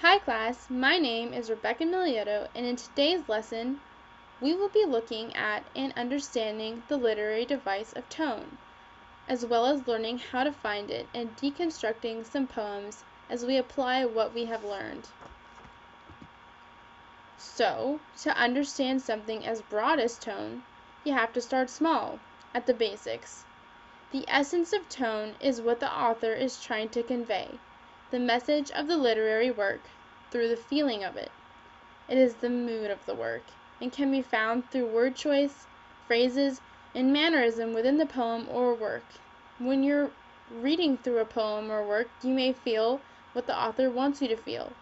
Hi class, my name is Rebecca Miliotto, and in today's lesson, we will be looking at and understanding the literary device of tone, as well as learning how to find it and deconstructing some poems as we apply what we have learned. So, to understand something as broad as tone, you have to start small, at the basics. The essence of tone is what the author is trying to convey, the message of the literary work, through the feeling of it. It is the mood of the work, and can be found through word choice, phrases, and mannerism within the poem or work. When you're reading through a poem or work, you may feel what the author wants you to feel.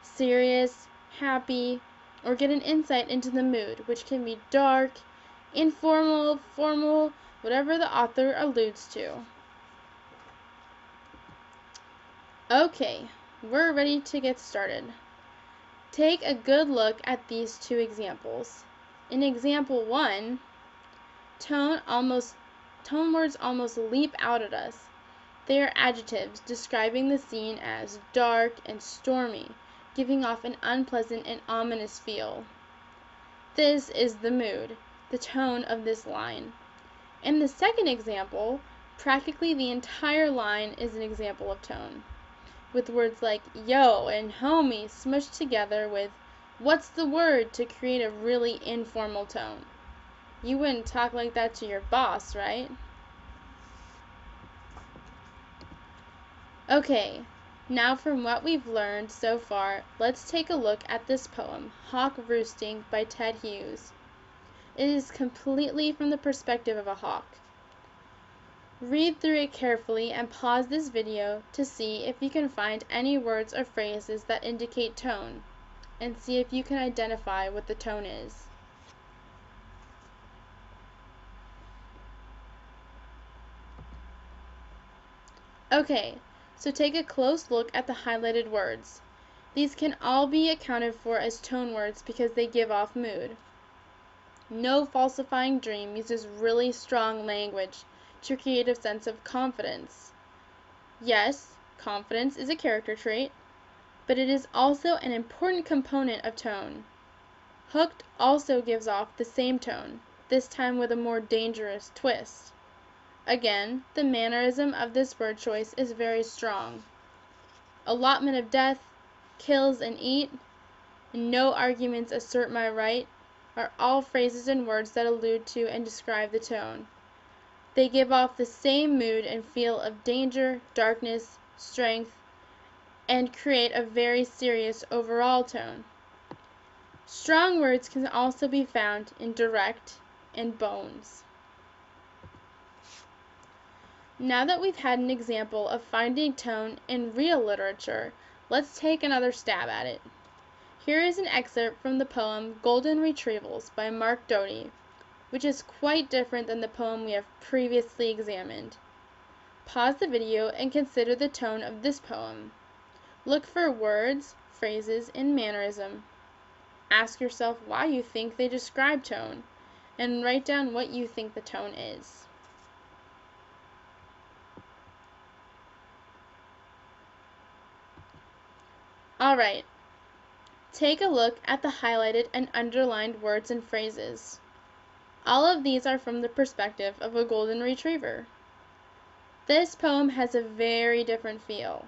Serious, happy, or get an insight into the mood, which can be dark, informal, formal, whatever the author alludes to. Okay, we're ready to get started. Take a good look at these two examples. In example 1, tone words almost leap out at us. They are adjectives describing the scene as dark and stormy, giving off an unpleasant and ominous feel. This is the mood, the tone of this line. In the second example, practically the entire line is an example of tone, with words like yo and homie smushed together with what's the word to create a really informal tone. You wouldn't talk like that to your boss, right? Okay, now from what we've learned so far, let's take a look at this poem, Hawk Roosting by Ted Hughes. It is completely from the perspective of a hawk. Read through it carefully and pause this video to see if you can find any words or phrases that indicate tone, and see if you can identify what the tone is. Okay, so take a close look at the highlighted words. These can all be accounted for as tone words because they give off mood. No Falsifying Dream uses really strong language to create a sense of confidence. Yes, confidence is a character trait, but it is also an important component of tone. Hooked also gives off the same tone, this time with a more dangerous twist. Again, the mannerism of this word choice is very strong. Allotment of death, kills and eat, and no arguments assert my right are all phrases and words that allude to and describe the tone. They give off the same mood and feel of danger, darkness, strength, and create a very serious overall tone. Strong words can also be found in direct and bones. Now that we've had an example of finding tone in real literature, let's take another stab at it. Here is an excerpt from the poem Golden Retrievals by Mark Doty, which is quite different than the poem we have previously examined. Pause the video and consider the tone of this poem. Look for words, phrases, and mannerism. Ask yourself why you think they describe tone, and write down what you think the tone is. Alright, take a look at the highlighted and underlined words and phrases. All of these are from the perspective of a golden retriever. This poem has a very different feel.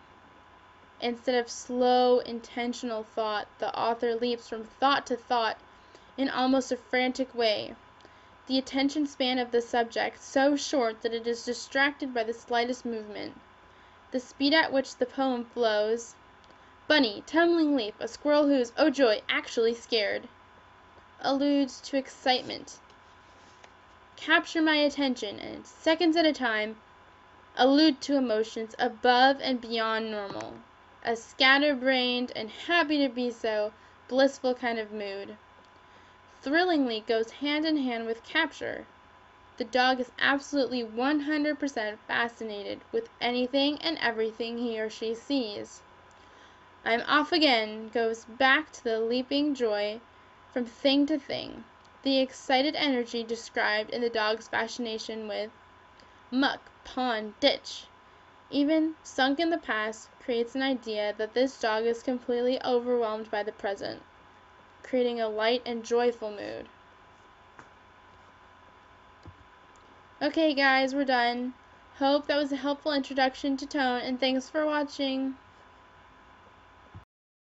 Instead of slow, intentional thought, the author leaps from thought to thought in almost a frantic way. The attention span of the subject so short that it is distracted by the slightest movement. The speed at which the poem flows. Bunny, tumbling leap, a squirrel who's, oh joy, actually scared, alludes to excitement. Capture my attention, and seconds at a time, allude to emotions above and beyond normal. A scatterbrained and happy to be so, blissful kind of mood. Thrillingly goes hand in hand with capture. The dog is absolutely 100% fascinated with anything and everything he or she sees. I'm off again goes back to the leaping joy from thing to thing, the excited energy described in the dog's fascination with muck, pond, ditch. Even Sunk in the Past creates an idea that this dog is completely overwhelmed by the present, creating a light and joyful mood. Okay guys, we're done. Hope that was a helpful introduction to tone, and thanks for watching.